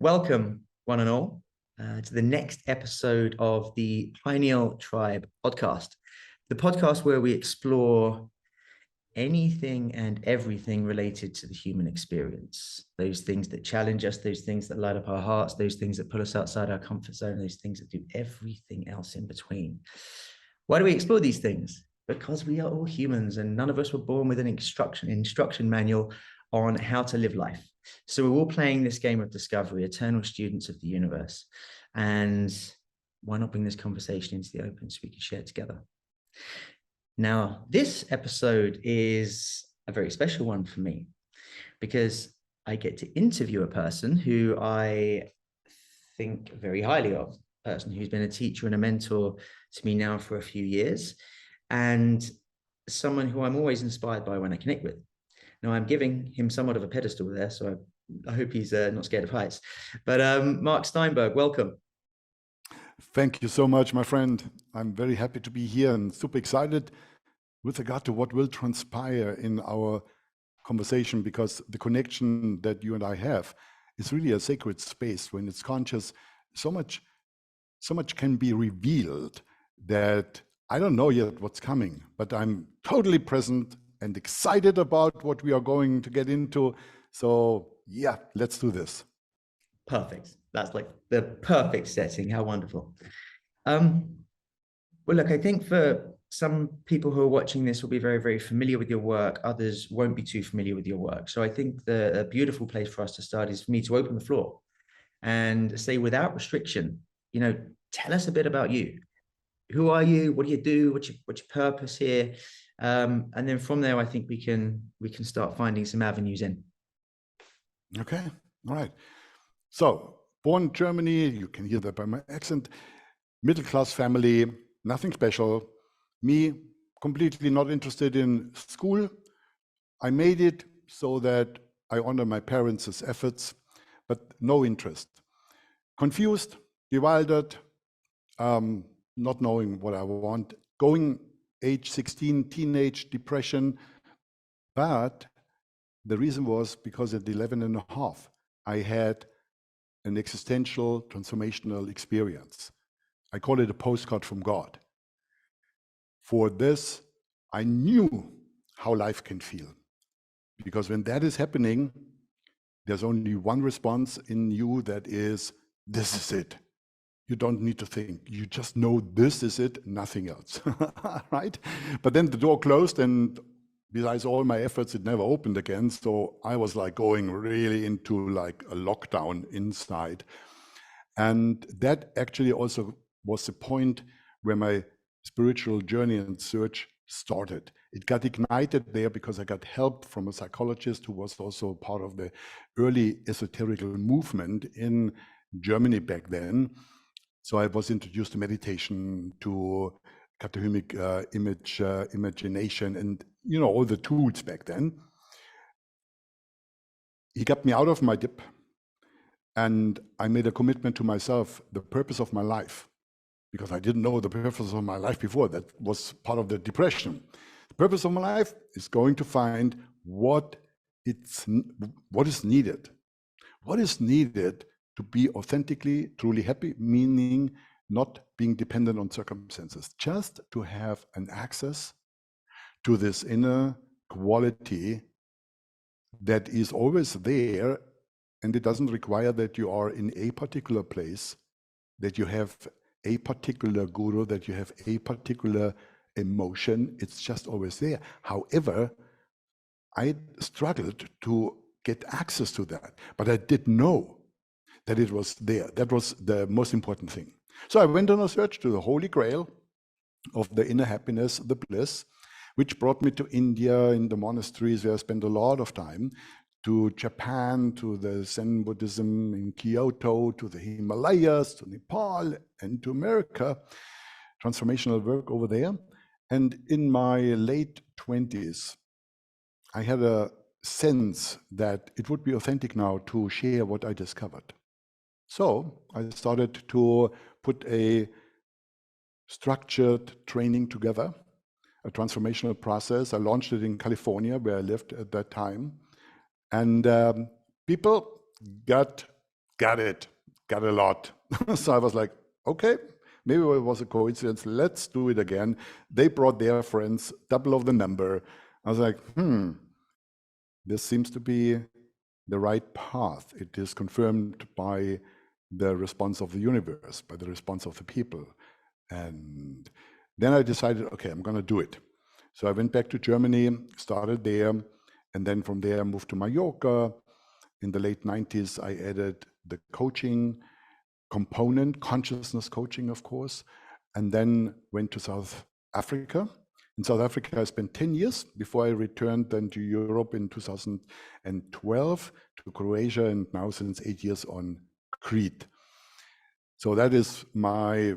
Welcome, one and all, to the next episode of the Pineal Tribe podcast, the podcast where we explore anything and everything related to the human experience. Those things that challenge us, those things that light up our hearts, those things that pull us outside our comfort zone, those things that do everything else in between. Why do we explore these things? Because we are all humans and none of us were born with an instruction manual on how to live life. So we're all playing this game of discovery, eternal students of the universe. And why not bring this conversation into the open so we can share it together? Now, this episode is a very special one for me because I get to interview a person who I think very highly of, a person who's been a teacher and a mentor to me now for a few years, and someone who I'm always inspired by when I connect with. Now, I'm giving him somewhat of a pedestal there, so I hope he's not scared of heights. But Marc Steinberg, welcome. Thank you so much, my friend. I'm very happy to be here and super excited with regard to what will transpire in our conversation, because the connection that you and I have is really a sacred space. When it's conscious, so much can be revealed that I don't know yet what's coming, but I'm totally present and excited about what we are going to get into. So yeah, let's do this. Perfect. That's like the perfect setting. How wonderful. Well, look, I think for some people who are watching this will be very, very familiar with your work. Others won't be too familiar with your work. So I think the beautiful place for us to start is for me to open the floor and say, without restriction, tell us a bit about you. Who are you? What do you do? What's your purpose here? And then from there, I think we can start finding some avenues in. Okay. All right. So, born in Germany, you can hear that by my accent, middle-class family, nothing special. Me, completely not interested in school. I made it so that I honor my parents' efforts, but no interest. Confused, bewildered, not knowing what I want, going age 16, teenage depression. But the reason was because at 11 and a half, I had an existential transformational experience. I call it a postcard from God. For this, I knew how life can feel. Because when that is happening, there's only one response in you, that is, this is it. You don't need to think. You just know this is it, nothing else, right? But then the door closed, and besides all my efforts, it never opened again. So I was like going really into like a lockdown inside. And that actually also was the point where my spiritual journey and search started. It got ignited there because I got help from a psychologist who was also part of the early esoterical movement in Germany back then. So I was introduced to meditation, to catatonic imagination, and all the tools back then. He got me out of my dip, and I made a commitment to myself, the purpose of my life, because I didn't know the purpose of my life before. That was part of the depression. The purpose of my life is going to find what is needed. What is needed to be authentically, truly happy, meaning not being dependent on circumstances, just to have an access to this inner quality that is always there, and it doesn't require that you are in a particular place, that you have a particular guru, that you have a particular emotion. It's just always there. However, I struggled to get access to that, but I did know that it was there. That was the most important thing. So I went on a search to the Holy Grail of the inner happiness, the bliss, which brought me to India, in the monasteries where I spent a lot of time, to Japan, to the Zen Buddhism in Kyoto, to the Himalayas, to Nepal, and to America. Transformational work over there. And in my late 20s, I had a sense that it would be authentic now to share what I discovered. So I started to put a structured training together, a transformational process. I launched it in California, where I lived at that time. And people got got it, got a lot. So I was like, okay, maybe it was a coincidence. Let's do it again. They brought their friends, double of the number. I was like, this seems to be the right path. It is confirmed by the response of the universe, by the response of the people. And then I decided, okay, I'm going to do it. So I went back to Germany, started there, and then from there I moved to Mallorca. In the late 90s, I added the coaching component, consciousness coaching, of course, and then went to South Africa. In South Africa, I spent 10 years before I returned then to Europe in 2012, to Croatia, and now since 8 years on Crete. So that is my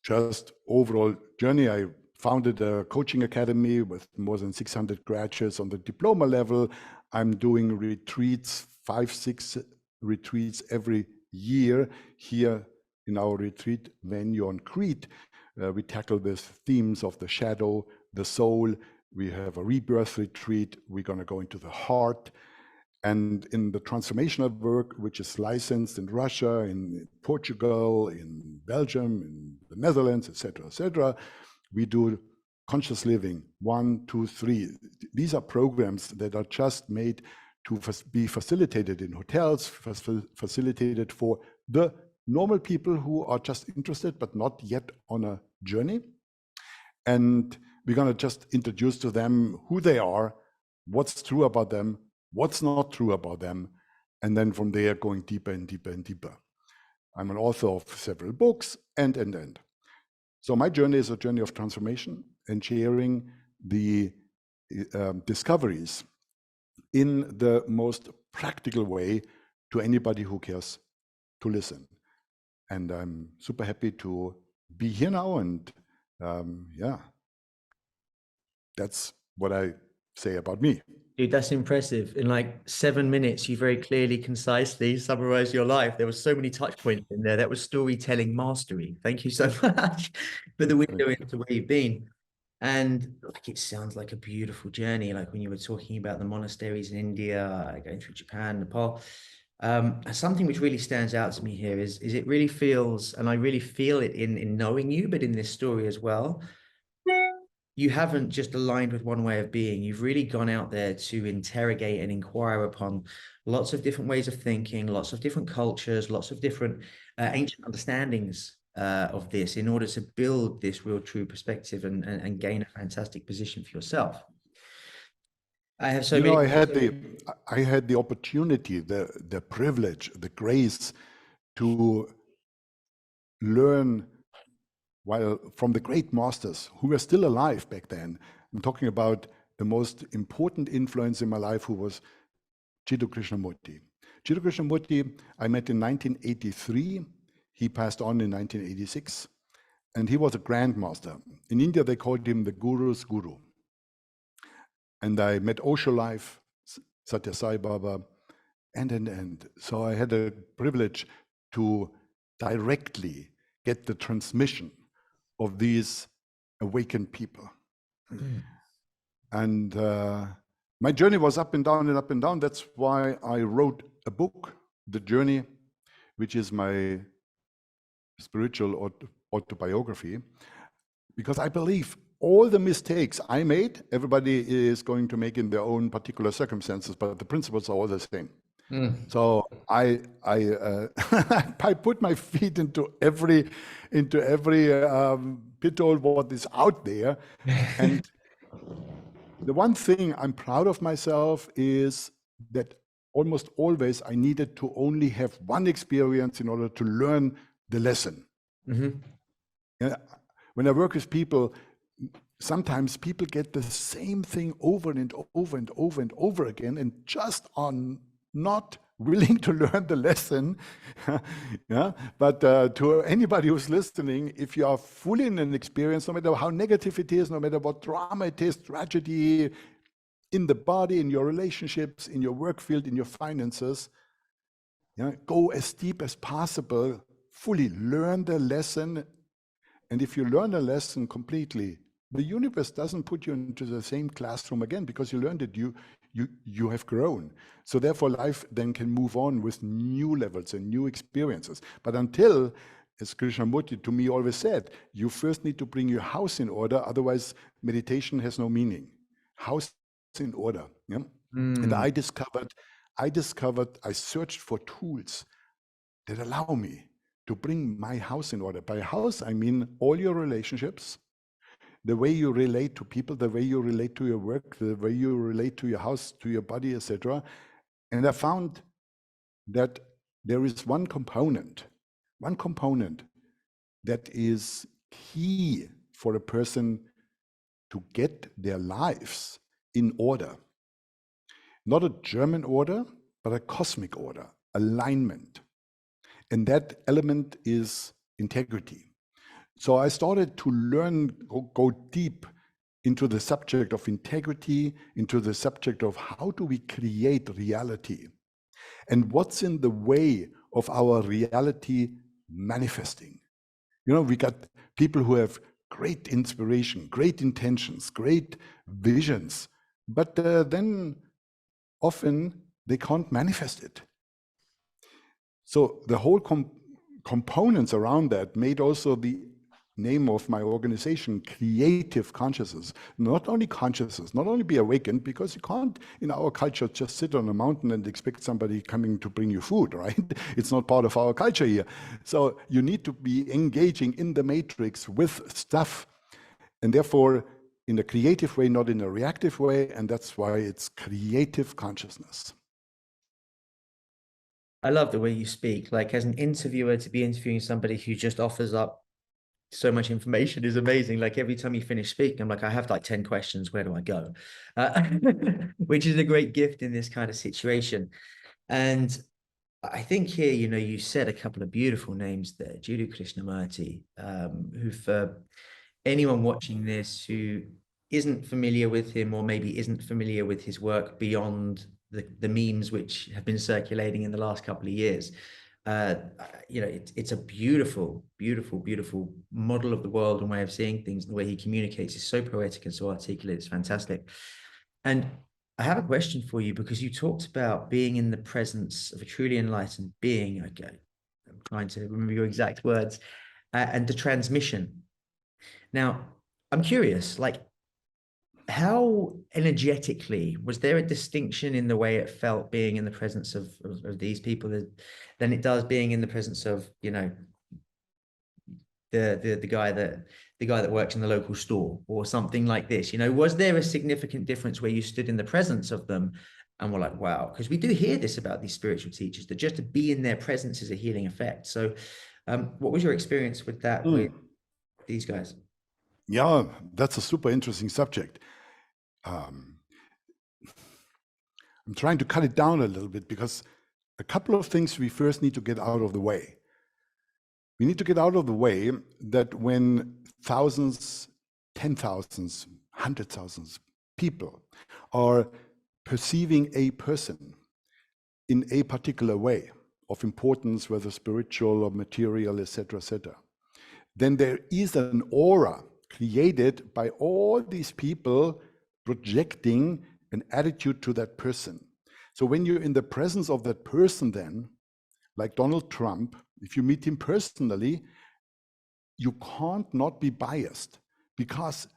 just overall journey. I founded a coaching academy with more than 600 graduates on the diploma level. I'm doing retreats, 5-6 retreats every year here in our retreat venue on Crete. We tackle the themes of the shadow, the soul. We have a rebirth retreat. We're going to go into the heart. And in the transformational work, which is licensed in Russia, in Portugal, in Belgium, in the Netherlands, etc., we do conscious living, 1, 2, 3. These are programs that are just made to be facilitated in hotels, facilitated for the normal people who are just interested, but not yet on a journey. And we're going to just introduce to them who they are, what's true about them, what's not true about them, and then from there going deeper and deeper and deeper. I'm an author of several books, and. So my journey is a journey of transformation and sharing the discoveries in the most practical way to anybody who cares to listen. And I'm super happy to be here now, and yeah, that's what I say about me. Dude, that's impressive. In like 7 minutes, you very clearly, concisely summarized your life. There were so many touch points in there. That was storytelling mastery. Thank you so much for the window into where you've been. And like, it sounds like a beautiful journey. Like when you were talking about the monasteries in India, going through Japan, Nepal. Something which really stands out to me here is it really feels, and I really feel it in knowing you, but in this story as well, you haven't just aligned with one way of being. You've really gone out there to interrogate and inquire upon lots of different ways of thinking, lots of different cultures, lots of different ancient understandings of this in order to build this real true perspective and gain a fantastic position for yourself. I have so many. I had the opportunity, the privilege, the grace to learn from the great masters who were still alive back then. I'm talking about the most important influence in my life, who was Jiddu Krishnamurti. Jiddu Krishnamurti, I met in 1983. He passed on in 1986, and he was a grandmaster. In India, they called him the Guru's Guru. And I met Osho live, Satya Sai Baba, and. So I had a privilege to directly get the transmission of these awakened people. And my journey was up and down and up and down. That's why I wrote a book, The Journey, which is my spiritual autobiography, because I believe all the mistakes I made, everybody is going to make in their own particular circumstances, but the principles are all the same. So I put my feet into every pithole what is out there, and the one thing I'm proud of myself is that almost always I needed to only have one experience in order to learn the lesson. Yeah, when I work with people, sometimes people get the same thing over and over and over and over again, and just are not willing to learn the lesson. Yeah, but to anybody who's listening, if you are fully in an experience, no matter how negative it is, no matter what drama it is, tragedy in the body, in your relationships, in your work field, in your finances, yeah, go as deep as possible, fully learn the lesson. And if you learn a lesson completely, the universe doesn't put you into the same classroom again, because you learned it. You you have grown. So therefore life then can move on with new levels and new experiences. But until, as Krishnamurti to me always said, you first need to bring your house in order, otherwise meditation has no meaning. House in order. Yeah? And I searched for tools that allow me to bring my house in order. By house, I mean all your relationships, the way you relate to people, the way you relate to your work, the way you relate to your house, to your body, etc. And I found that there is one component that is key for a person to get their lives in order. Not a German order, but a cosmic order, alignment. And that element is integrity. So I started to learn, go deep into the subject of integrity, into the subject of how do we create reality, and what's in the way of our reality manifesting. You know, we got people who have great inspiration, great intentions, great visions, but then often they can't manifest it. So the whole components around that made also the name of my organization creative consciousness. Not only consciousness, not only be awakened, because you can't in our culture just sit on a mountain and expect somebody coming to bring you food, right? It's not part of our culture here. So you need to be engaging in the matrix with stuff, and therefore in a creative way, not in a reactive way, and that's why it's creative consciousness. I love the way you speak. Like, as an interviewer, to be interviewing somebody who just offers up so much information is amazing. Like, every time you finish speaking, I'm like, I have like 10 questions. Where do I go? Which is a great gift in this kind of situation. And I think here, you know, you said a couple of beautiful names there, Jiddu Krishnamurti, who, for anyone watching this who isn't familiar with him, or maybe isn't familiar with his work beyond the memes which have been circulating in the last couple of years, you know, it's a beautiful, beautiful, beautiful model of the world and way of seeing things. The way he communicates is so poetic and so articulate. It's fantastic. And I have a question for you, because you talked about being in the presence of a truly enlightened being. Okay, I'm trying to remember your exact words, and the transmission. Now, I'm curious, like, how energetically was there a distinction in the way it felt being in the presence of these people than it does being in the presence of, you know, the guy that works in the local store or something like this? You know, was there a significant difference where you stood in the presence of them and were like, wow? Because we do hear this about these spiritual teachers, that just to be in their presence is a healing effect. So what was your experience with that with these guys? Yeah, that's a super interesting subject. I'm trying to cut it down a little bit, because a couple of things we first need to get out of the way. We need to get out of the way that when thousands, 10,000s, 100,000s people are perceiving a person in a particular way of importance, whether spiritual or material, etc., then there is an aura created by all these people projecting an attitude to that person. So when you're in the presence of that person, then, like Donald Trump, if you meet him personally, you can't not be biased, because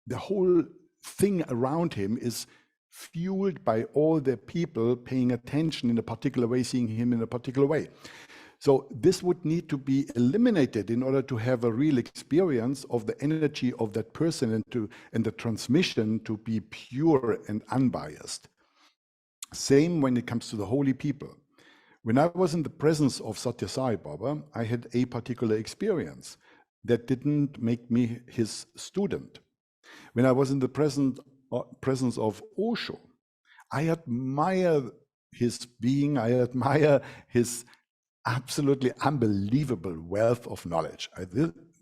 the whole thing around him is fueled by all the people paying attention in a particular way, seeing him in a particular way. So this would need to be eliminated in order to have a real experience of the energy of that person, and the transmission to be pure and unbiased. Same when it comes to the holy people. When I was in the presence of Satya Sai Baba, I had a particular experience that didn't make me his student. When I was in the presence of Osho, I admire his being, I admire his absolutely unbelievable wealth of knowledge.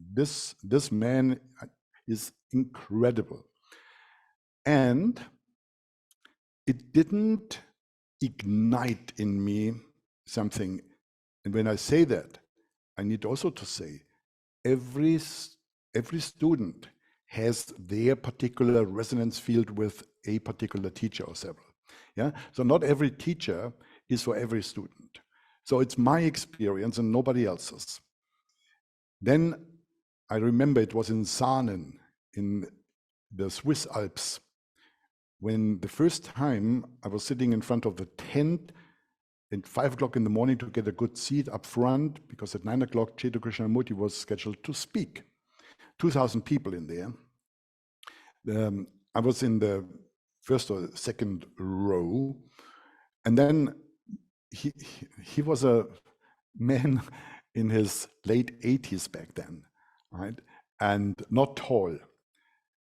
This man is incredible. And it didn't ignite in me something. And when I say that, I need also to say every student has their particular resonance field with a particular teacher or several. Yeah, so not every teacher is for every student. So it's my experience and nobody else's. Then I remember it was in Saanen in the Swiss Alps, when the first time I was sitting in front of the tent at 5 o'clock in the morning to get a good seat up front, because at 9 o'clock Jiddu Krishnamurti was scheduled to speak. 2,000 people in there. I was in the first or second row, and then he was a man in his late 80s back then, right? And not tall,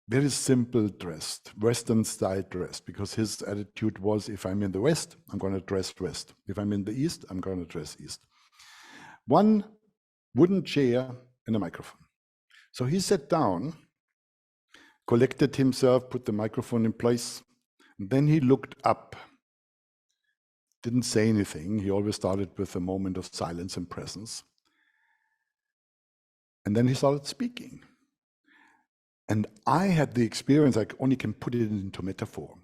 very simple dressed, Western style dressed, because his attitude was, if I'm in the West, I'm going to dress West. If I'm in the East, I'm going to dress East. One wooden chair and a microphone. So he sat down, collected himself, put the microphone in place, and then he looked up. Didn't say anything. He always started with a moment of silence and presence. And then he started speaking. And I had the experience, I only can put it into metaphor,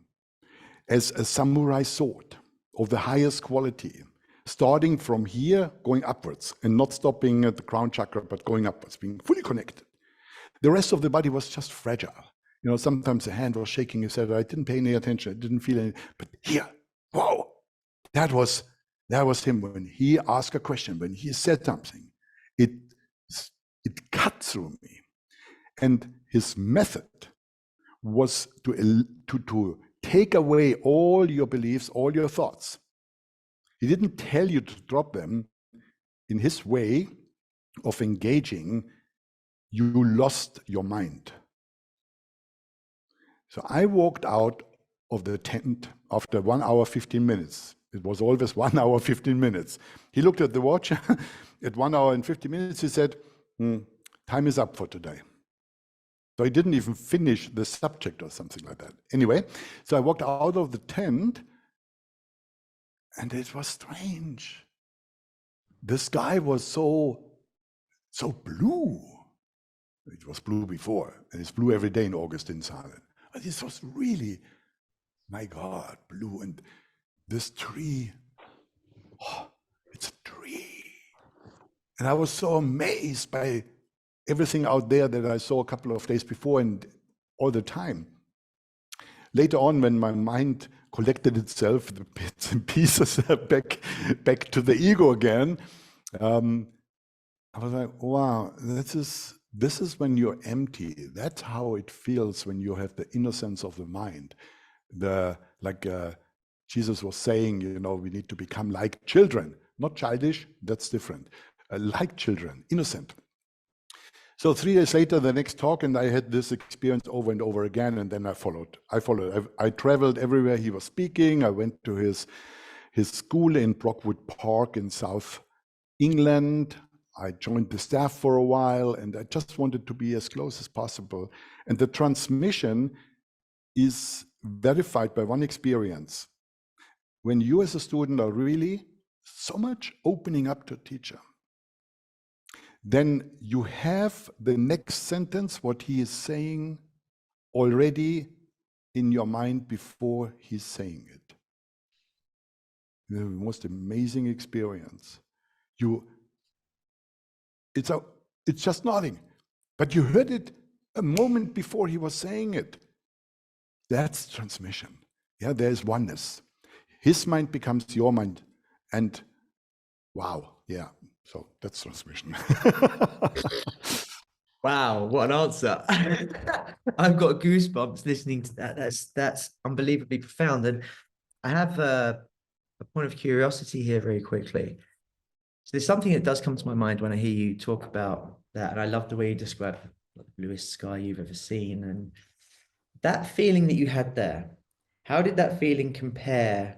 as a samurai sword of the highest quality, starting from here, going upwards, and not stopping at the crown chakra, but going upwards, being fully connected. The rest of the body was just fragile. You know, sometimes the hand was shaking, he said, I didn't pay any attention, I didn't feel any, but here, wow, that was him. When he asked a question, when he said something, it cut through me. And his method was to take away all your beliefs, all your thoughts. He didn't tell you to drop them. In his way of engaging, you lost your mind. So I walked out of the tent after 1 hour, 15 minutes. It was always 1 hour, 15 minutes. He looked at the watch at 1 hour and 50 minutes. He said, time is up for today. So he didn't even finish the subject or something like that. Anyway, so I walked out of the tent and it was strange. The sky was so blue. It was blue before, and it's blue every day in August in Saanen. But this was really, my God, blue. And this tree, it's a tree. And I was so amazed by everything out there that I saw a couple of days before and all the time. Later on, when my mind collected itself, the bits and pieces back to the ego again, I was like, wow, this is when you're empty. That's how it feels when you have the innocence of the mind. Jesus was saying, you know, we need to become like children, not childish, that's different. Like children, innocent. So 3 days later, the next talk, and I had this experience over and over again, and then I followed. I traveled everywhere he was speaking. I went to his school in Brockwood Park in South England. I joined the staff for a while, and I just wanted to be as close as possible. And the transmission is verified by one experience. When you as a student are really so much opening up to a teacher, then you have the next sentence, what he is saying, already in your mind before he's saying it. The most amazing experience. It's just nothing, but you heard it a moment before he was saying it. That's transmission. Yeah, there's oneness. His mind becomes your mind, and wow, yeah. So that's transmission. Wow, what an answer. I've got goosebumps listening to that. That's unbelievably profound. And I have a point of curiosity here very quickly. So there's something that does come to my mind when I hear you talk about that. And I love the way you describe the bluest sky you've ever seen. And that feeling that you had there, how did that feeling compare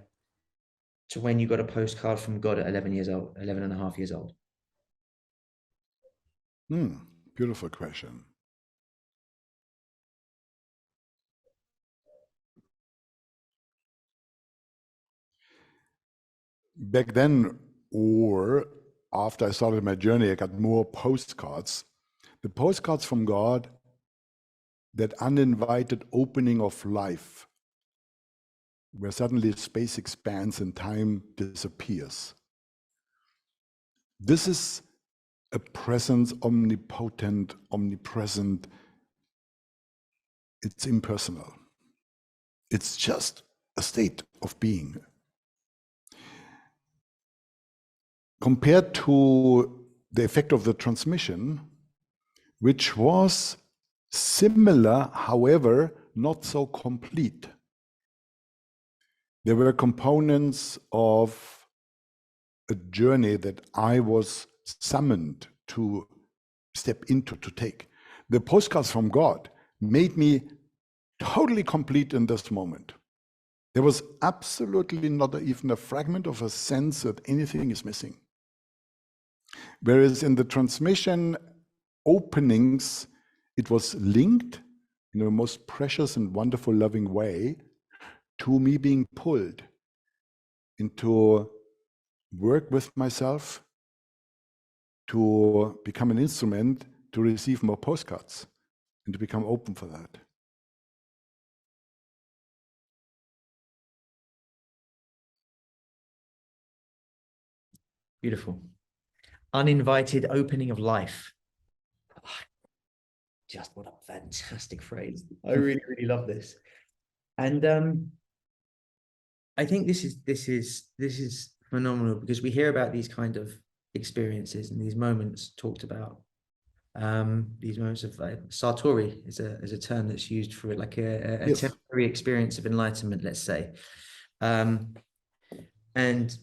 to when you got a postcard from God at 11 years old, 11 and a half years old? Beautiful question. Back then, or after I started my journey, I got more postcards. The postcards from God, that uninvited opening of life, where suddenly space expands and time disappears. This is a presence, omnipotent, omnipresent. It's impersonal. It's just a state of being. Compared to the effect of the transmission, which was similar, however, not so complete. There were components of a journey that I was summoned to step into, to take. The postcards from God made me totally complete in this moment. There was absolutely not even a fragment of a sense that anything is missing. Whereas in the transmission openings, it was linked in a most precious and wonderful, loving way to me being pulled into work with myself, to become an instrument to receive more postcards and to become open for that. Beautiful. Uninvited opening of life. Just what a fantastic phrase. I really, really love this. And I think this is phenomenal, because we hear about these kind of experiences and these moments talked about. These moments of Satori is a term that's used for like a Yes. temporary experience of enlightenment, let's say. And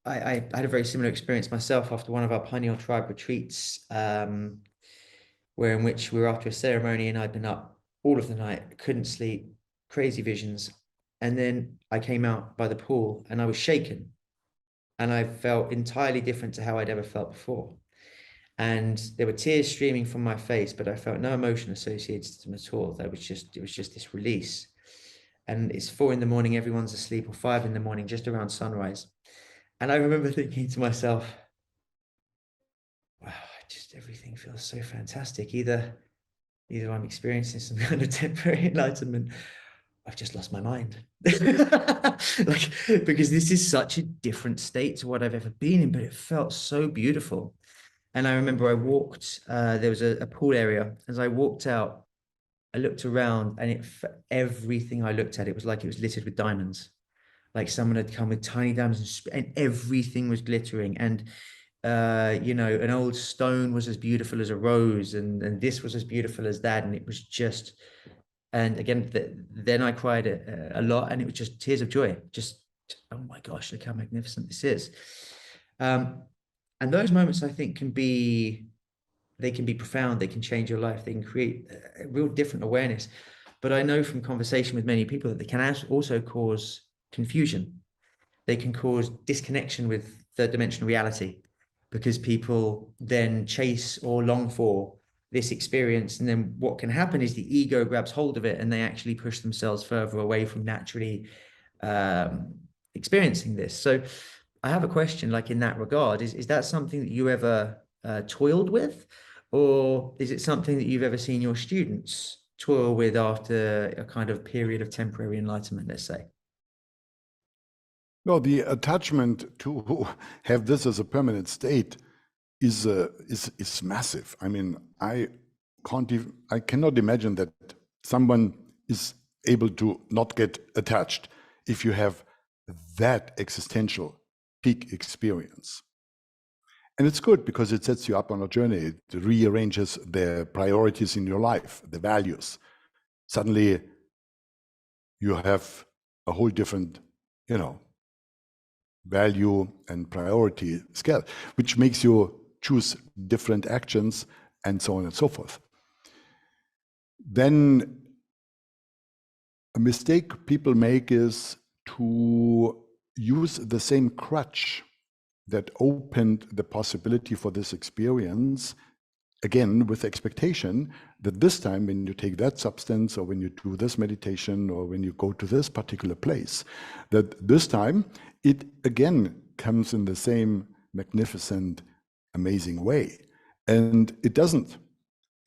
I had a very similar experience myself after one of our Pineal tribe retreats, where in which we were after a ceremony and I'd been up all of the night, couldn't sleep, crazy visions. And then I came out by the pool and I was shaken, and I felt entirely different to how I'd ever felt before. And there were tears streaming from my face, but I felt no emotion associated to them at all. It was just this release. And it's 4 a.m, everyone's asleep, or 5 a.m, just around sunrise. And I remember thinking to myself, wow, just everything feels so fantastic. Either I'm experiencing some kind of temporary enlightenment, I've just lost my mind. Like, because this is such a different state to what I've ever been in, but it felt so beautiful. And I remember I walked, there was a pool area. As I walked out, I looked around, and everything I looked at, it was like it was littered with diamonds. Like someone had come with tiny diamonds, and everything was glittering. And an old stone was as beautiful as a rose, and this was as beautiful as that. And it was just, and again, then I cried a lot, and it was just tears of joy. Just, oh my gosh, look how magnificent this is. And those moments, I think, they can be profound. They can change your life. They can create a real different awareness. But I know from conversation with many people that they can also cause confusion. They can cause disconnection with third dimensional reality, because people then chase or long for this experience. And then what can happen is the ego grabs hold of it, and they actually push themselves further away from naturally experiencing this. So I have a question, like in that regard, is that something that you ever toiled with, or is it something that you've ever seen your students toil with after a kind of period of temporary enlightenment, let's say? No, the attachment to have this as a permanent state is massive. I mean, I cannot imagine that someone is able to not get attached if you have that existential peak experience. And it's good because it sets you up on a journey. It rearranges the priorities in your life, the values. Suddenly you have a whole different, value and priority scale, which makes you choose different actions and so on and so forth. Then a mistake people make is to use the same crutch that opened the possibility for this experience, again, with expectation that this time when you take that substance, or when you do this meditation, or when you go to this particular place, that this time it again comes in the same magnificent, amazing way. And it doesn't.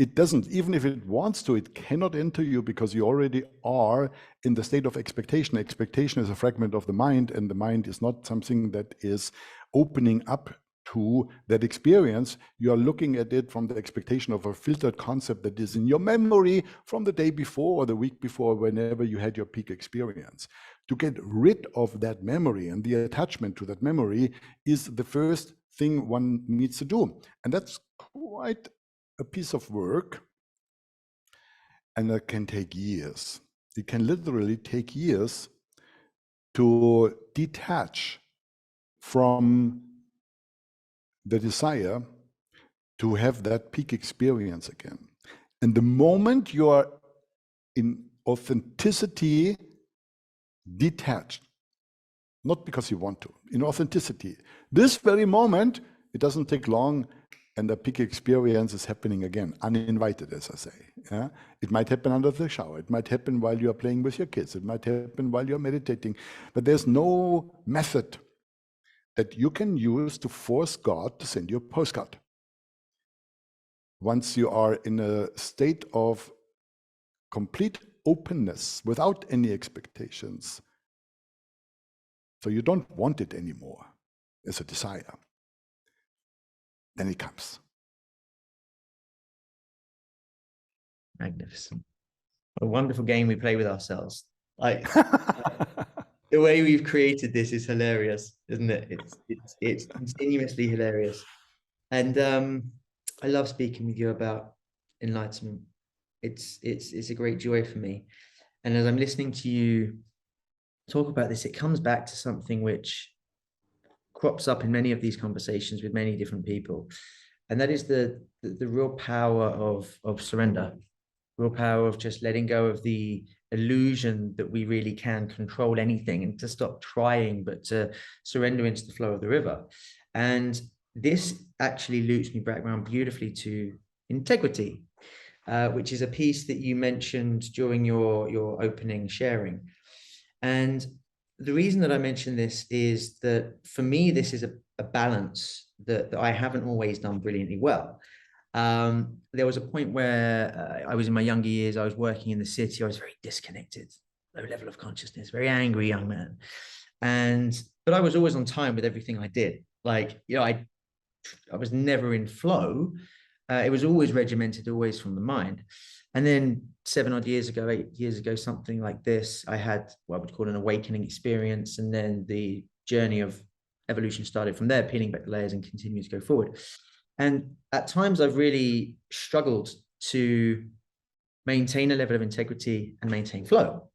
it doesn't, even if it wants to, it cannot enter you because you already are in the state of expectation. Expectation is a fragment of the mind, and the mind is not something that is opening up to that experience. You are looking at it from the expectation of a filtered concept that is in your memory from the day before or the week before, whenever you had your peak experience. To get rid of that memory and the attachment to that memory is the first thing one needs to do. And that's quite a piece of work, and that can take years. It can literally take years to detach from the desire to have that peak experience again. And the moment you are in authenticity detached, not because you want to, in authenticity, this very moment, it doesn't take long, and the peak experience is happening again, uninvited, as I say. Yeah? It might happen under the shower. It might happen while you are playing with your kids. It might happen while you're meditating. But there's no method that you can use to force God to send you a postcard. Once you are in a state of complete openness, without any expectations, so you don't want it anymore as a desire, then it comes. Magnificent. What a wonderful game we play with ourselves. Like the way we've created this is hilarious, isn't it? It's continuously hilarious. And I love speaking with you about enlightenment. It's a great joy for me. And as I'm listening to you talk about this, it comes back to something which crops up in many of these conversations with many different people. And that is the real power of surrender, real power of just letting go of the illusion that we really can control anything, and to stop trying, but to surrender into the flow of the river. And this actually loops me back around beautifully to integrity, which is a piece that you mentioned during your opening sharing. And the reason that I mention this is that for me, this is a balance that I haven't always done brilliantly well. There was a point where I was in my younger years, I was working in the city, I was very disconnected, low level of consciousness, very angry young man. But I was always on time with everything I did. Like, you know, I was never in flow. It was always regimented, always from the mind. And then 7 odd years ago, 8 years ago, something like this, I had what I would call an awakening experience. And then the journey of evolution started from there, peeling back the layers and continues to go forward. And at times I've really struggled to maintain a level of integrity and maintain flow,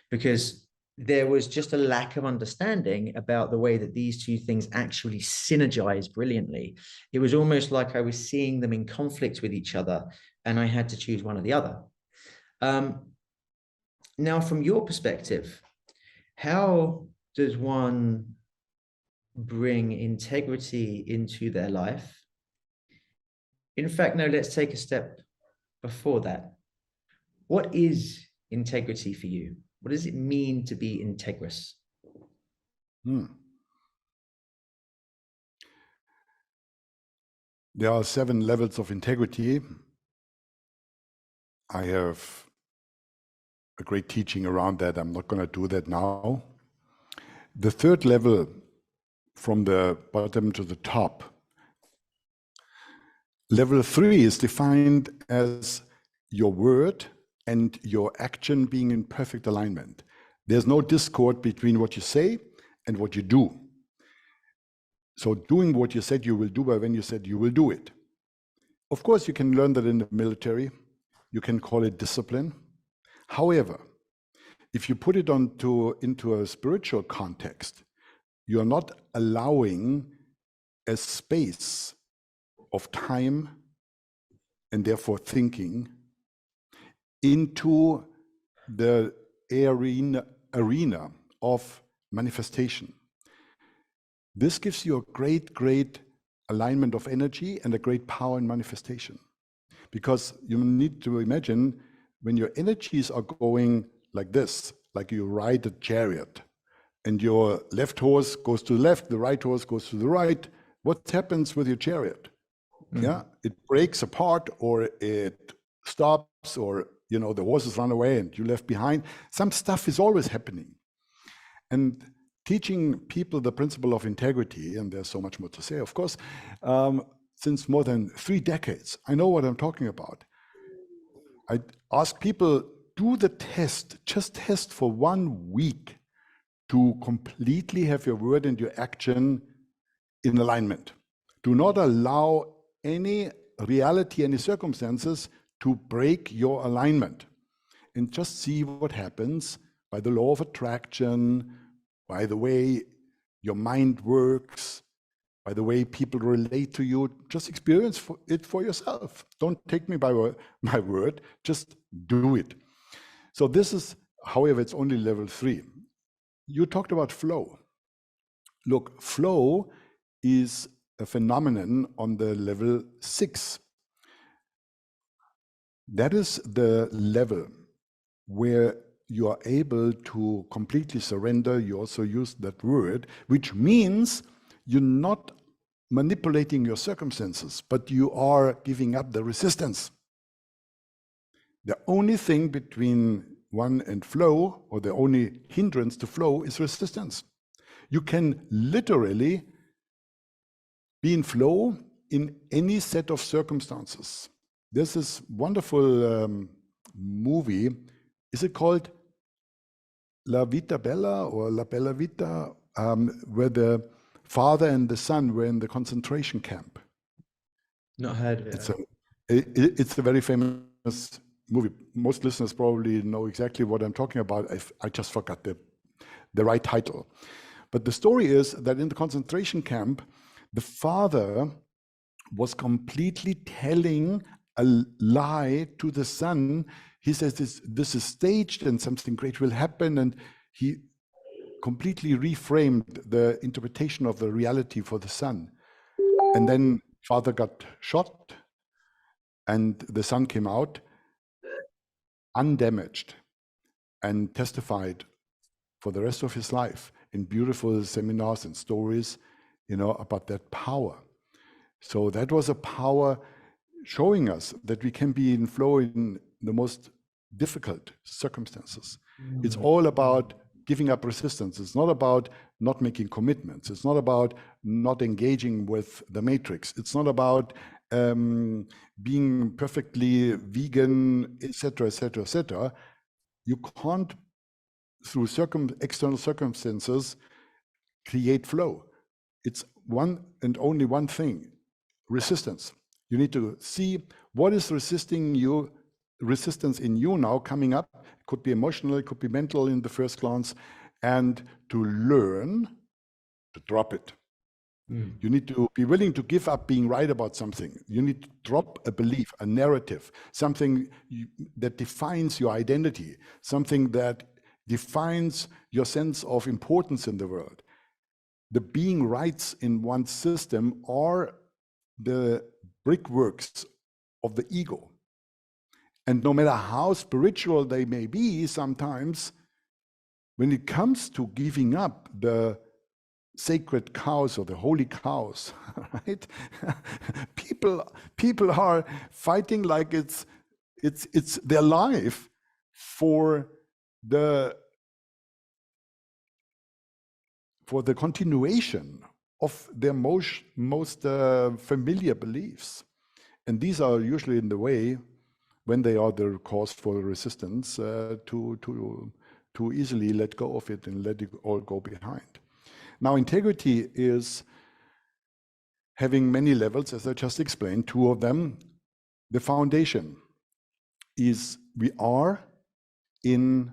because there was just a lack of understanding about the way that these two things actually synergize brilliantly. It was almost like I was seeing them in conflict with each other, and I had to choose one or the other. Now, from your perspective, how does one bring integrity into their life? In fact, no, let's take a step before that. What is integrity for you? What does it mean to be integrous? There are 7 levels of integrity. I have a great teaching around that. I'm not going to do that now. The 3rd level, from the bottom to the top, level 3 is defined as your word and your action being in perfect alignment. There's no discord between what you say and what you do. So doing what you said you will do by when you said you will do it. Of course, you can learn that in the military. You can call it discipline. However, if you put it into a spiritual context, you are not allowing a space of time and therefore thinking into the arena of manifestation. This gives you a great alignment of energy and a great power in manifestation. Because you need to imagine when your energies are going like this, like you ride a chariot, and your left horse goes to the left, the right horse goes to the right, what happens with your chariot? Yeah, it breaks apart or it stops, or the horses run away and you left behind. Some stuff is always happening. And teaching people the principle of integrity, and there's so much more to say, of course, since more than 3 decades, I know what I'm talking about. I ask people, do the test, just test for 1 week to completely have your word and your action in alignment. Do not allow any reality, any circumstances to break your alignment, and just see what happens by the law of attraction, by the way your mind works, by the way people relate to you. Just experience it for yourself. Don't take me by my word, just do it. So this is, however, it's only level 3. You talked about flow. Look, flow is a phenomenon on the level 6. That is the level where you are able to completely surrender. You also use that word, which means you're not manipulating your circumstances, but you are giving up the resistance. The only thing between one and flow, or the only hindrance to flow, is resistance. You can literally be in flow in any set of circumstances. There's this wonderful movie. Is it called La Vita Bella or La Bella Vita, where the father and the son were in the concentration camp? Not heard of it. It's a very famous movie. Most listeners probably know exactly what I'm talking about. I just forgot the right title. But the story is that in the concentration camp, the father was completely telling a lie to the son. He says this is staged and something great will happen, and he completely reframed the interpretation of the reality for the son. And then father got shot, and the son came out undamaged and testified for the rest of his life in beautiful seminars and stories, about that power. So that was a power showing us that we can be in flow in the most difficult circumstances. It's all about giving up resistance. It's not about not making commitments. It's not about not engaging with the matrix. It's not about being perfectly vegan, etc., etc., etc. You can't, through external circumstances, create flow. It's one and only one thing: resistance. You need to see what is resistance in you now coming up. It could be emotional, it could be mental in the first glance, and to learn to drop it. You need to be willing to give up being right about something. You need to drop a belief, a narrative, something that defines your identity, something that defines your sense of importance in the world. The being rights in one's system are the brickworks of the ego. And no matter how spiritual they may be, sometimes when it comes to giving up the sacred cows or the holy cows, right? people are fighting like it's their life for the continuation of their most familiar beliefs. And these are usually in the way when they are the cause for resistance to easily let go of it and let it all go behind. Now, integrity is having many levels, as I just explained, 2 of them. The foundation is we are in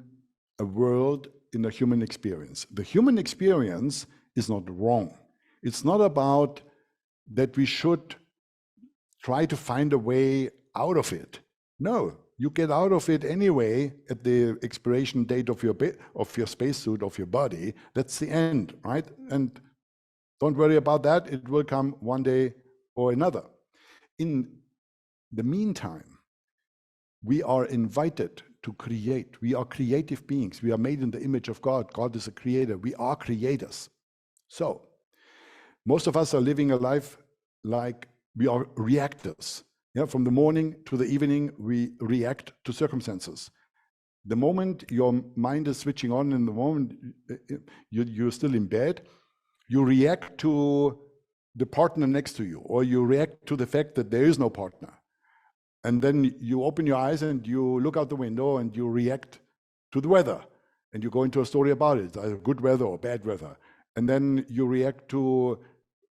a world, in a human experience. The human experience is not wrong. It's not about that we should try to find a way out of it. No, you get out of it anyway at the expiration date of your spacesuit, of your body. That's the end, right? And don't worry about that. It will come one day or another. In the meantime, we are invited to create. We are creative beings. We are made in the image of God. God is a creator. We are creators. So most of us are living a life like we are reactors. Yeah, from the morning to the evening, we react to circumstances. The moment your mind is switching on, in the moment you're still in bed, you react to the partner next to you, or you react to the fact that there is no partner. And then you open your eyes and you look out the window and you react to the weather. And you go into a story about it, either good weather or bad weather. And then you react to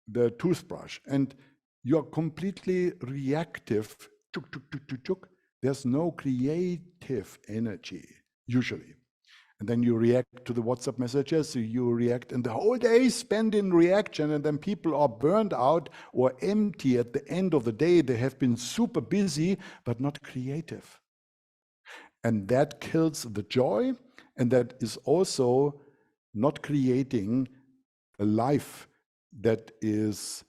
the toothbrush. And you're completely reactive. Chuk, chuk, chuk, chuk, chuk. There's no creative energy, usually. And then you react to the WhatsApp messages, so you react, and the whole day is spent in reaction, and then people are burned out or empty at the end of the day. They have been super busy, but not creative. And that kills the joy, and that is also not creating a life that is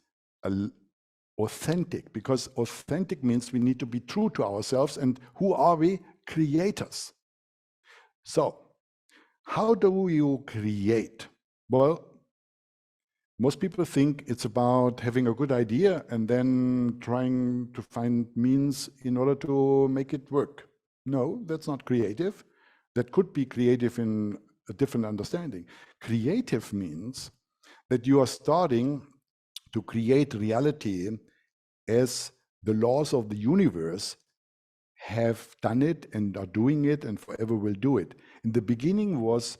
authentic, because authentic means we need to be true to ourselves. And who are we? Creators. So, how do you create? Well, most people think it's about having a good idea and then trying to find means in order to make it work. No, that's not creative. That could be creative in a different understanding. Creative means that you are starting to create reality as the laws of the universe have done it and are doing it and forever will do it. In the beginning was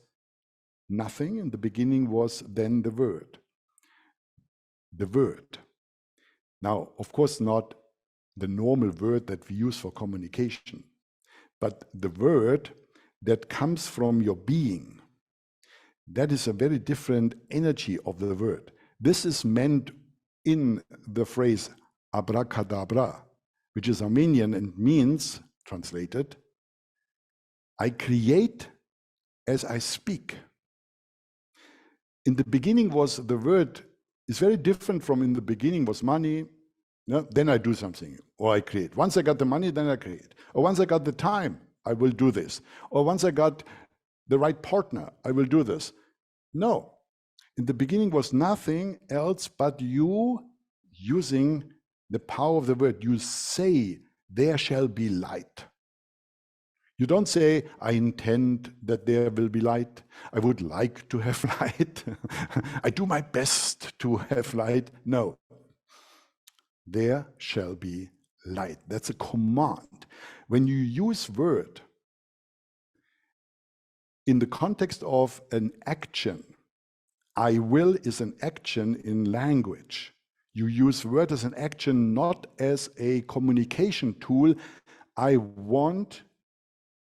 nothing. In the beginning was then the Word. The Word. Now, of course, not the normal word that we use for communication, but the word that comes from your being. That is a very different energy of the word. This is meant in the phrase abracadabra, which is Armenian and means, translated, I create as I speak. In the beginning was the word is very different from in the beginning was money. No, then I do something, or I create. Once I got the money, then I create. Or once I got the time, I will do this. Or once I got the right partner, I will do this. No, in the beginning was nothing else but you using the power of the word. You say, there shall be light. You don't say, I intend that there will be light. I would like to have light. I do my best to have light. No. There shall be light. That's a command. When you use word in the context of an action, I will is an action in language. You use word as an action, not as a communication tool. I want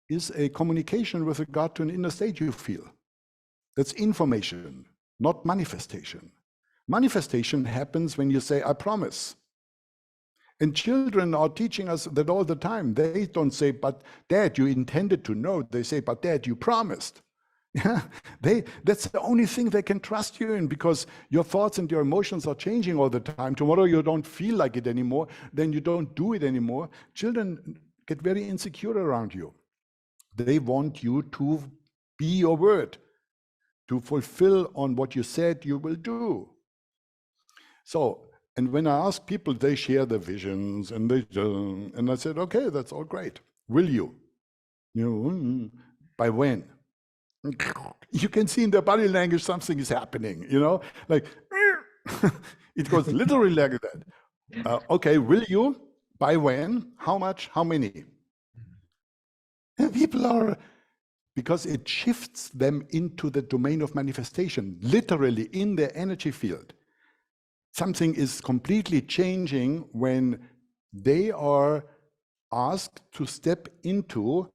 is a communication with regard to an inner state you feel. That's information, not manifestation. Manifestation happens when you say, I promise. And children are teaching us that all the time. They don't say, but Dad, you intended to know. They say, but Dad, you promised. Yeah, that's the only thing they can trust you in, because your thoughts and your emotions are changing all the time. Tomorrow you don't feel like it anymore, then you don't do it anymore. Children get very insecure around you. They want you to be your word, to fulfill on what you said you will do. So, and when I ask people, they share their visions, and and I said, okay, that's all great. Will you? You know, by when? You can see in their body language something is happening, you know, like it goes literally like that. Okay, will you? By when? How much? How many? And people are, because it shifts them into the domain of manifestation, literally in their energy field. Something is completely changing when they are asked to step into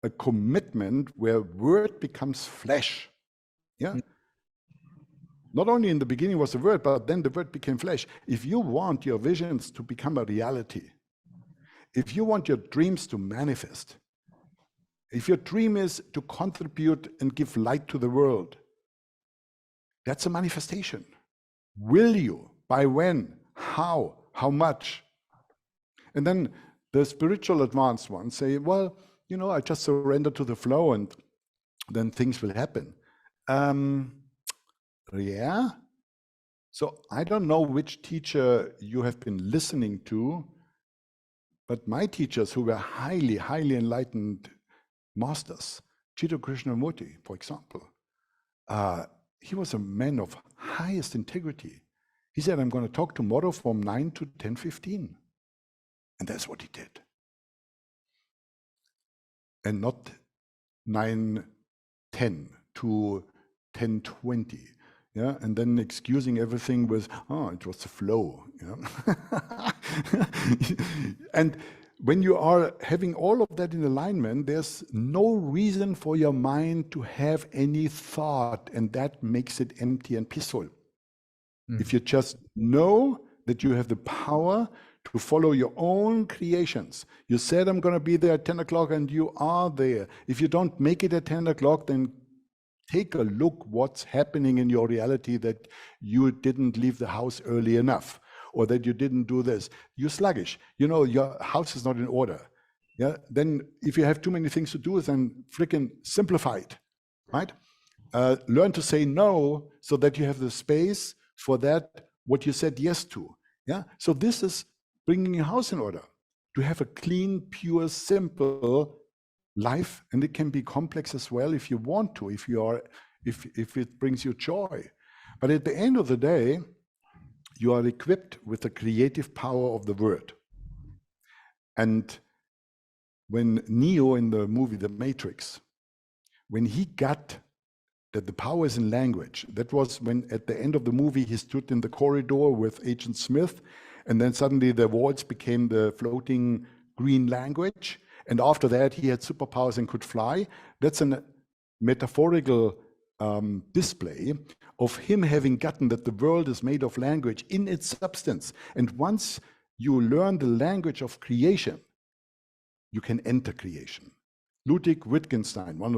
a commitment where word becomes flesh. Yeah. Not only in the beginning was the word, but then the word became flesh. If you want your visions to become a reality, if you want your dreams to manifest, if your dream is to contribute and give light to the world, that's a manifestation. Will you? By when? How? How much? And then the spiritual advanced ones say, well, you know, I just surrender to the flow and then things will happen. Yeah. So I don't know which teacher you have been listening to, But my teachers, who were highly, highly enlightened masters, Jiddu Krishnamurti, for example, he was a man of highest integrity. He said, I'm going to talk tomorrow from 9 to 10:15. And that's what he did. And not 9:10 to 10:20. Yeah, and then excusing everything with, oh, it was the flow. Yeah? And when you are having all of that in alignment, there's no reason for your mind to have any thought, and that makes it empty and peaceful. If you just know that you have the power to follow your own creations. You said, I'm going to be there at 10 o'clock, and you are there. If you don't make it at 10 o'clock, then take a look what's happening in your reality, that you didn't leave the house early enough, or that you didn't do this. You're sluggish. You know, your house is not in order. Yeah. Then if you have too many things to do, then freaking simplify it, right? Learn to say no so that you have the space for that, what you said yes to. Yeah. So this is bringing your house in order, to have a clean, pure, simple life. And it can be complex as well if you want to, if it brings you joy. But at the end of the day, you are equipped with the creative power of the word. And when Neo in the movie The Matrix, when he got that the power is in language, that was when at the end of the movie he stood in the corridor with Agent Smith, and then suddenly the walls became the floating green language. And after that, he had superpowers and could fly. That's a metaphorical display of him having gotten that the world is made of language in its substance. And once you learn the language of creation, you can enter creation. Ludwig Wittgenstein, one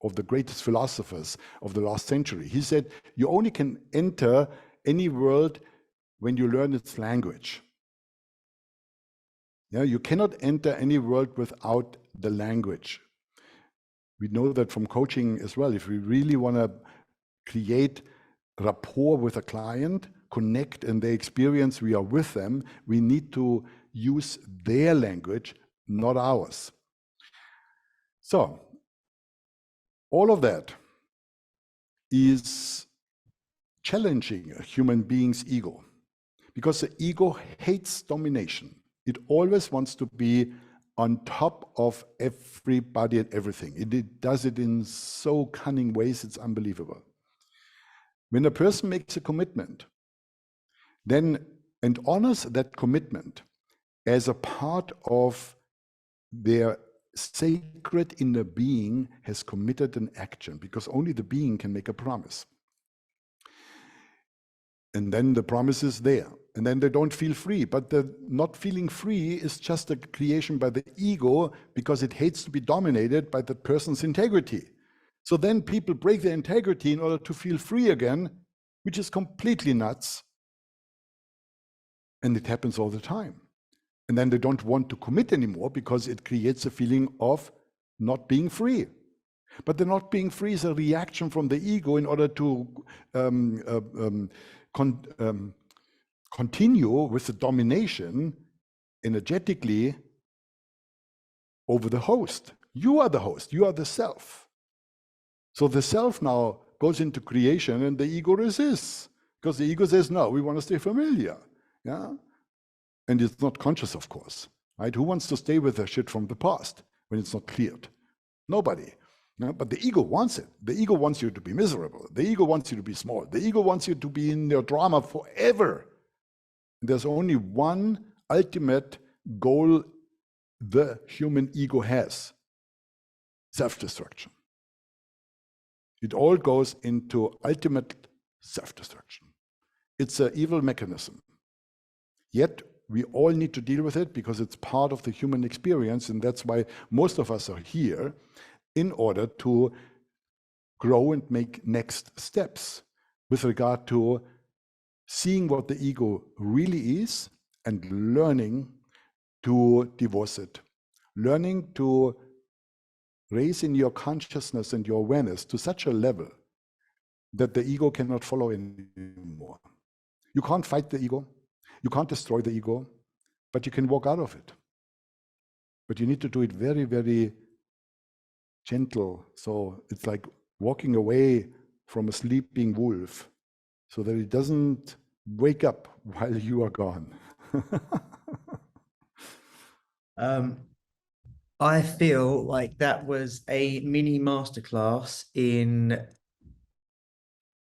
of the greatest philosophers of the last century, he said, you only can enter any world when you learn its language. Yeah, you cannot enter any world without the language. We know that from coaching as well. If we really want to create rapport with a client, connect in their experience, we are with them, we need to use their language, not ours. So, all of that is challenging a human being's ego, because the ego hates domination. It always wants to be on top of everybody and everything. It does it in so cunning ways, it's unbelievable. When a person makes a commitment, then and honors that commitment as a part of their sacred inner being, has committed an action, because only the being can make a promise. And then the promise is there. And then they don't feel free. But the not feeling free is just a creation by the ego, because it hates to be dominated by the person's integrity. So then people break their integrity in order to feel free again, which is completely nuts. And it happens all the time. And then they don't want to commit anymore, because it creates a feeling of not being free. But the not being free is a reaction from the ego in order to continue with the domination energetically over the host. You are the host, you are the self. So the self now goes into creation, and the ego resists, because the ego says, no, we want to stay familiar. Yeah? And it's not conscious, of course. Right? Who wants to stay with the shit from the past when it's not cleared? Nobody. No, but the ego wants it. The ego wants you to be miserable. The ego wants you to be small. The ego wants you to be in your drama forever. And there's only one ultimate goal the human ego has: self-destruction. It all goes into ultimate self-destruction. It's an evil mechanism. Yet we all need to deal with it, because it's part of the human experience, and that's why most of us are here, in order to grow and make next steps with regard to seeing what the ego really is and learning to divorce it. Learning to raise in your consciousness and your awareness to such a level that the ego cannot follow anymore. You can't fight the ego. You can't destroy the ego, but you can walk out of it. but you need to do it very, very gentle. So it's like walking away from a sleeping wolf so that it doesn't wake up while you are gone. I feel like that was a mini masterclass in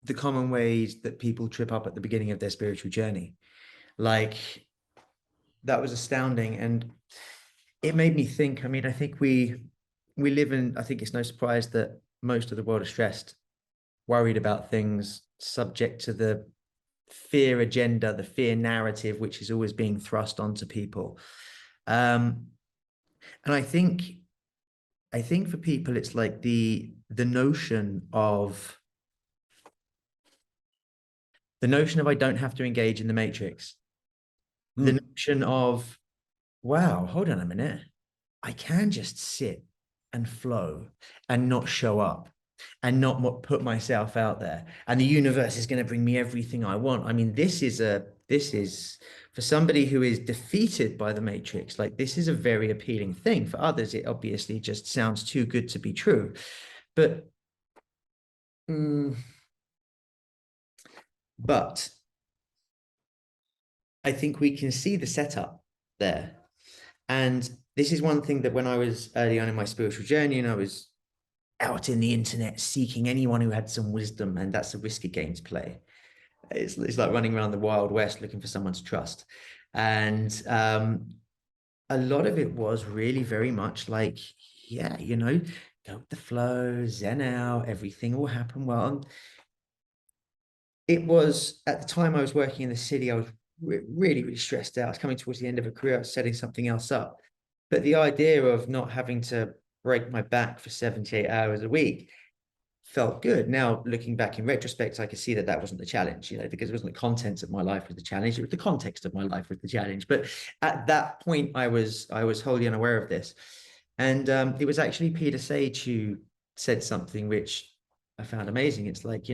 the common ways that people trip up at the beginning of their spiritual journey. Like, that was astounding. And it made me think. I mean, I think we live in, I think it's no surprise that most of the world is stressed, worried about things, subject to the fear agenda, the fear narrative, which is always being thrust onto people. And I think for people, it's like the notion of I don't have to engage in the matrix. The notion of, wow, hold on a minute, I can just sit and flow and not show up and not put myself out there, and the universe is going to bring me everything I want. I mean, this is for somebody who is defeated by the matrix, like, this is a very appealing thing. For others, it obviously just sounds too good to be true. But but I think we can see the setup there. And this is one thing that when I was early on in my spiritual journey and I was out in the internet seeking anyone who had some wisdom, and that's a risky game to play. It's like running around the Wild West looking for someone to trust. And a lot of it was really very much like, yeah, go with the flow, zen out, everything will happen well. It was, at the time I was working in the city, I was really, really stressed out. I was coming towards the end of a career, I was setting something else up. But the idea of not having to break my back for 78 hours a week felt good. Now, looking back in retrospect, I could see that that wasn't the challenge, because it wasn't the contents of my life was the challenge, it was the context of my life was the challenge. But at that point, I was wholly unaware of this. And it was actually Peter Sage who said something which I found amazing. It's like,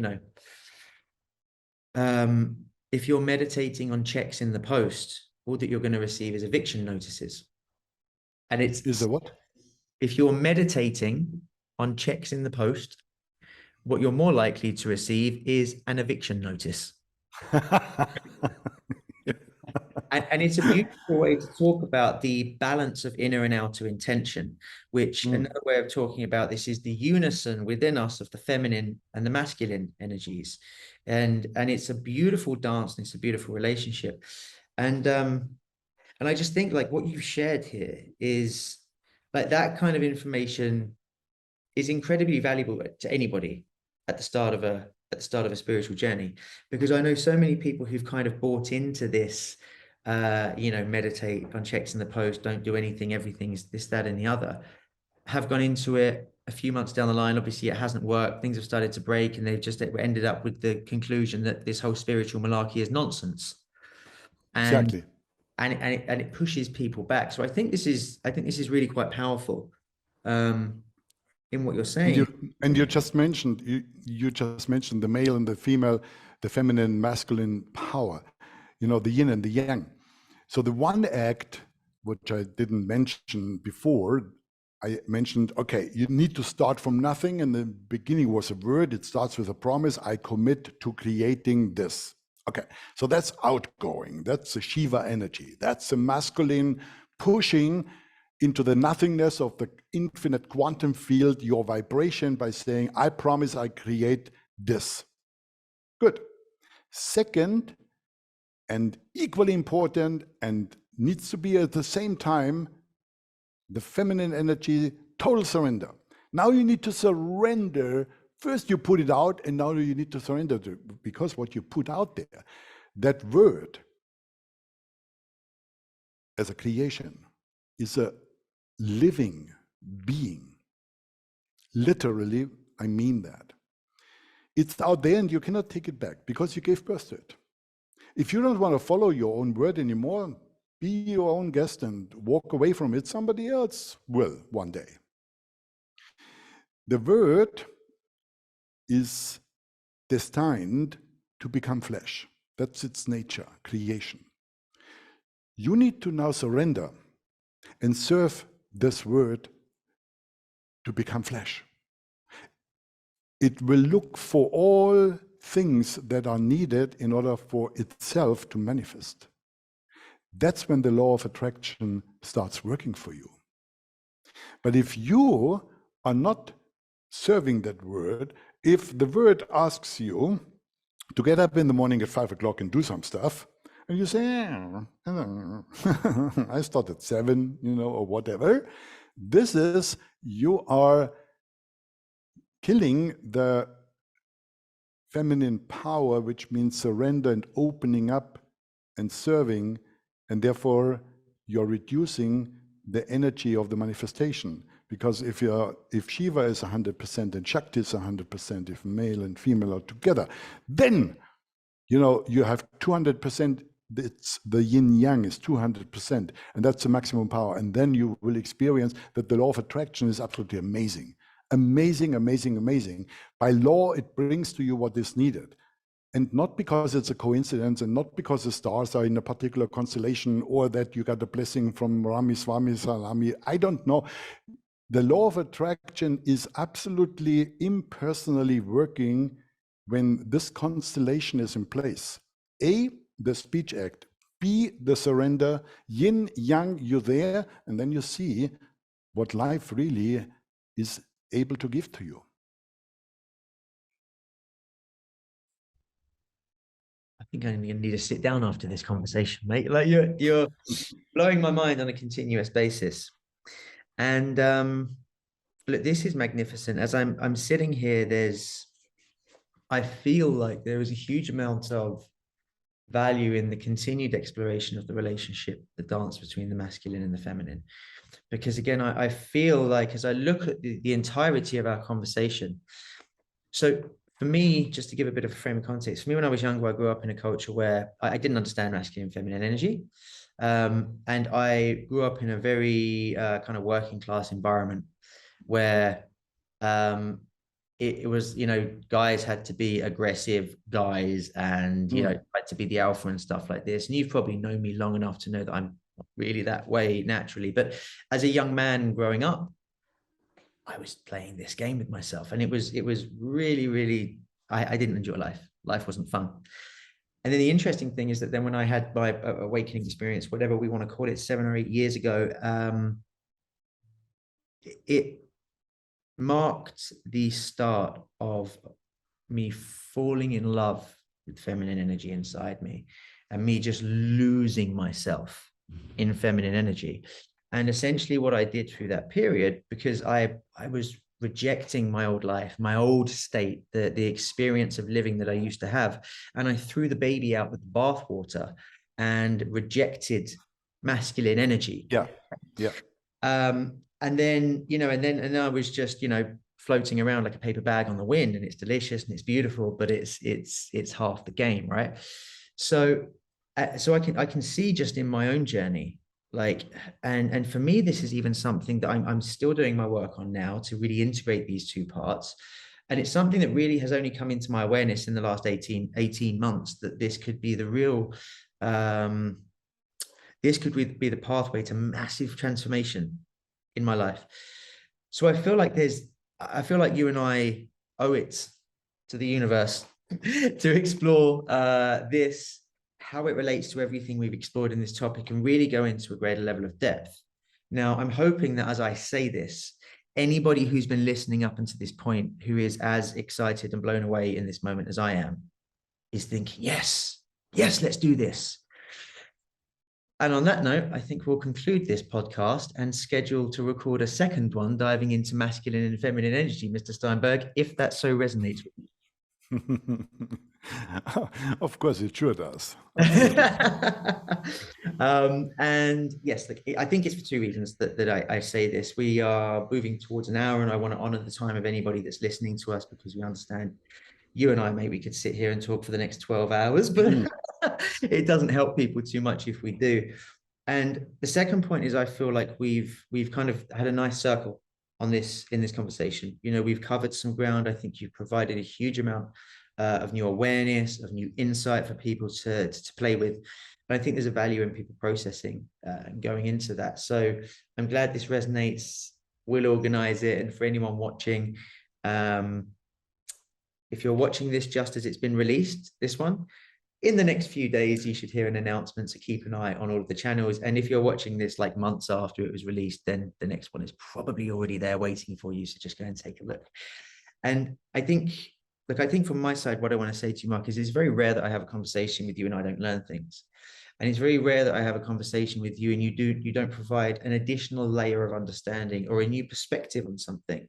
if you're meditating on checks in the post, all that you're going to receive is eviction notices. And it's Is a what? If you're meditating on checks in the post, what you're more likely to receive is an eviction notice. And it's a beautiful way to talk about the balance of inner and outer intention, which another way of talking about this is the unison within us of the feminine and the masculine energies. And it's a beautiful dance, and it's a beautiful relationship. And I just think, like, what you've shared here is like, that kind of information is incredibly valuable to anybody at the start of a spiritual journey, because I know so many people who've kind of bought into this, meditate on checks in the post, don't do anything, everything's this, that, and the other, have gone into it a few months down the line. Obviously, it hasn't worked. Things have started to break, and they've just ended up with the conclusion that this whole spiritual malarkey is nonsense. And Exactly. it pushes people back. So I think this is really quite powerful. In what you're saying. And you just mentioned the male and the female, the feminine, masculine power, the yin and the yang. So the one act, which I didn't mention before, I mentioned, okay, you need to start from nothing. And the beginning was a word. It starts with a promise. I commit to creating this. Okay, so that's outgoing. That's the Shiva energy. That's the masculine pushing into the nothingness of the infinite quantum field, your vibration, by saying, I promise I create this. Good. Second, and equally important, and needs to be at the same time, the feminine energy, total surrender. Now you need to surrender. First you put it out, and now you need to surrender to it, because what you put out there, that word as a creation, is a living being. Literally, I mean that. It's out there and you cannot take it back because you gave birth to it. If you don't want to follow your own word anymore, be your own guest and walk away from it. Somebody else will one day. The word is destined to become flesh. That's its nature, creation. You need to now surrender and serve this word to become flesh. It will look for all things that are needed in order for itself to manifest. That's when the law of attraction starts working for you. But if you are not serving that word, if the word asks you to get up in the morning at 5 o'clock and do some stuff, and you say, I start at 7, or whatever, this is, you are killing the feminine power, which means surrender and opening up and serving, and therefore you're reducing the energy of the manifestation. Because if Shiva is 100% and Shakti is 100%, if male and female are together, then you have 200%. It's the yin yang is 200%, and that's the maximum power. And then you will experience that the law of attraction is absolutely amazing. Amazing, amazing, amazing. By law, it brings to you what is needed. And not because it's a coincidence, and not because the stars are in a particular constellation, or that you got a blessing from Rami Swami Salami. I don't know. The law of attraction is absolutely impersonally working when this constellation is in place. A, the speech act. B, the surrender. Yin, yang, you're there, and then you see what life really is able to give to you. I think I'm going to need to sit down after this conversation, mate. Like you're blowing my mind on a continuous basis. And look, this is magnificent. As I'm sitting here, I feel like there is a huge amount of value in the continued exploration of the relationship, the dance between the masculine and the feminine. Because again, I feel like as I look at the entirety of our conversation, so for me, just to give a bit of a frame of context, for me, when I was younger, I grew up in a culture where I didn't understand masculine and feminine energy. And I grew up in a very kind of working class environment where it was, guys had to be aggressive guys and, had to be the alpha and stuff like this. And you've probably known me long enough to know that I'm not really that way naturally. But as a young man growing up, I was playing this game with myself, and it was really, really, I didn't enjoy life. Life wasn't fun. And then the interesting thing is that then when I had my awakening experience, whatever we want to call it, 7 or 8 years ago, it marked the start of me falling in love with feminine energy inside me, and me just losing myself in feminine energy. And essentially what I did through that period, because I was rejecting my old life, my old state, the experience of living that I used to have. And I threw the baby out with the bathwater and rejected masculine energy. Yeah. Yeah. And then, and I was just, floating around like a paper bag on the wind, and it's delicious and it's beautiful, but it's half the game. Right. So I can see just in my own journey, and for me, this is even something that I'm still doing my work on now, to really integrate these two parts. And it's something that really has only come into my awareness in the last 18 months, that this could be the real, this could be the pathway to massive transformation in my life. So I feel like you and I owe it to the universe to explore this, how it relates to everything we've explored in this topic, and really go into a greater level of depth. Now, I'm hoping that as I say this, anybody who's been listening up until this point, who is as excited and blown away in this moment as I am, is thinking, yes, let's do this. And on that note, I think we'll conclude this podcast and schedule to record a second one diving into masculine and feminine energy, Mr. Steinberg, if that so resonates with you. Of course, it sure does. And yes, I think it's for two reasons that I say this. We are moving towards an hour, and I want to honor the time of anybody that's listening to us, because we understand you and I, maybe we could sit here and talk for the next 12 hours, but it doesn't help people too much if we do. And the second point is, I feel like we've kind of had a nice circle on this in this conversation. We've covered some ground. I think you've provided a huge amount of new awareness, of new insight for people to play with. And I think there's a value in people processing and going into that. So I'm glad this resonates. We'll organize it. And for anyone watching, if you're watching this just as it's been released, this one, in the next few days, you should hear an announcement. So keep an eye on all of the channels. And if you're watching this like months after it was released, then the next one is probably already there waiting for you. So just go and take a look. And I think, look, I think from my side, what I want to say to you, Marc, is it's very rare that I have a conversation with you and I don't learn things. And it's very rare that I have a conversation with you and you don't provide an additional layer of understanding or a new perspective on something.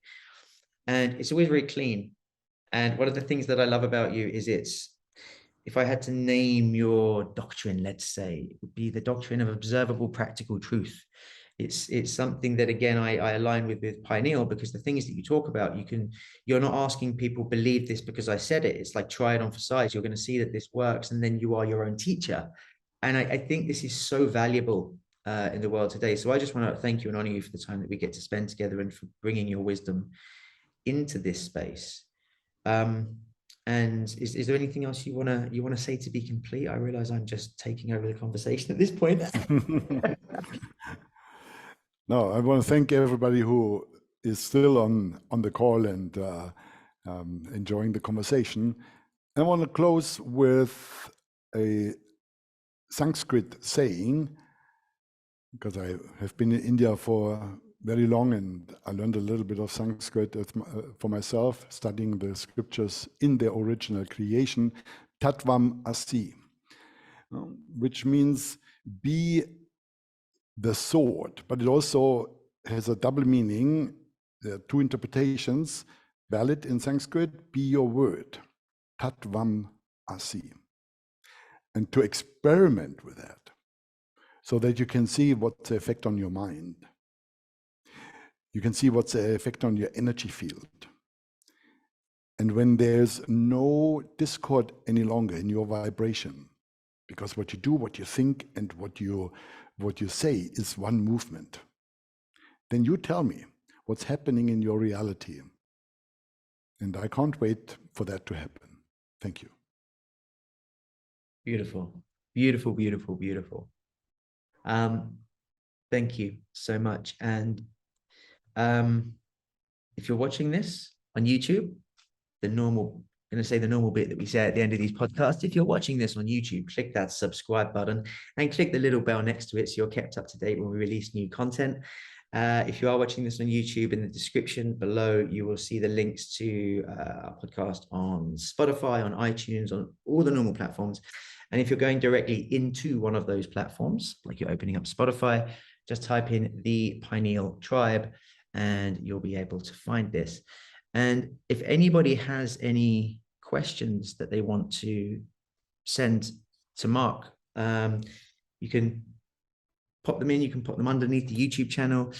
And it's always very clean. And one of the things that I love about you is if I had to name your doctrine, let's say, it would be the doctrine of observable practical truth. It's something that, again, I align with Pineal, because the things that you talk about, you're not asking people believe this because I said it. It's like, try it on for size. You're going to see that this works, and then you are your own teacher. And I think this is so valuable in the world today. So I just want to thank you and honor you for the time that we get to spend together and for bringing your wisdom into this space. And is there anything else you want to say to be complete? I realize I'm just taking over the conversation at this point. No, I want to thank everybody who is still on the call and enjoying the conversation. I want to close with a Sanskrit saying, because I have been in India for very long and I learned a little bit of Sanskrit for myself, studying the scriptures in their original creation, Tattvam Asi, which means be the sword, but it also has a double meaning. There are two interpretations valid in Sanskrit: be your word, Tattvam Asi, and to experiment with that so that you can see what's the effect on your mind. You can see what's the effect on your energy field. And when there's no discord any longer in your vibration, because what you do, what you think, and what you say is one movement, then you tell me what's happening in your reality. And I can't wait for that to happen. Thank you. Beautiful, beautiful, beautiful, beautiful. Thank you so much. And if you're watching this on YouTube, the normal bit that we say at the end of these podcasts, if you're watching this on YouTube, click that subscribe button and click the little bell next to it so you're kept up to date when we release new content. If you are watching this on YouTube, in the description below, you will see the links to our podcast on Spotify, on iTunes, on all the normal platforms. And if you're going directly into one of those platforms, like you're opening up Spotify, just type in the Pineal Tribe and you'll be able to find this. And if anybody has any questions that they want to send to Marc, you can pop them in. You can put them underneath the YouTube channel.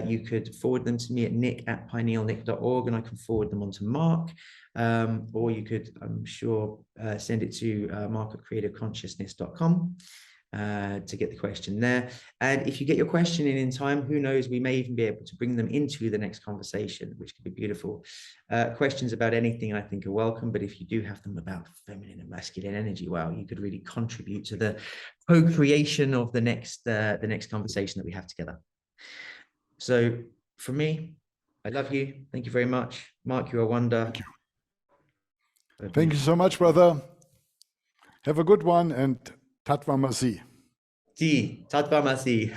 You could forward them to me at nick@pinealnick.org and I can forward them on to Marc. Or you could, I'm sure, send it to marc@creativeconsciousness.com. To get the question there. And if you get your question in time, who knows, we may even be able to bring them into the next conversation, which could be beautiful. Questions about anything I think are welcome, but if you do have them about feminine and masculine energy, wow, you could really contribute to the co-creation of the next conversation that we have together. So for me, I love you. Thank you very much. Marc, you're a wonder. Thank you. Thank you so much, brother. Have a good one and Tattvam Asi. Tattvam Asi.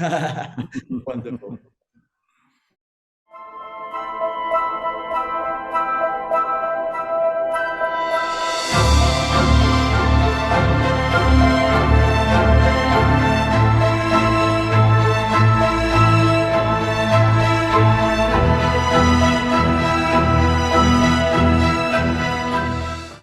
Wonderful.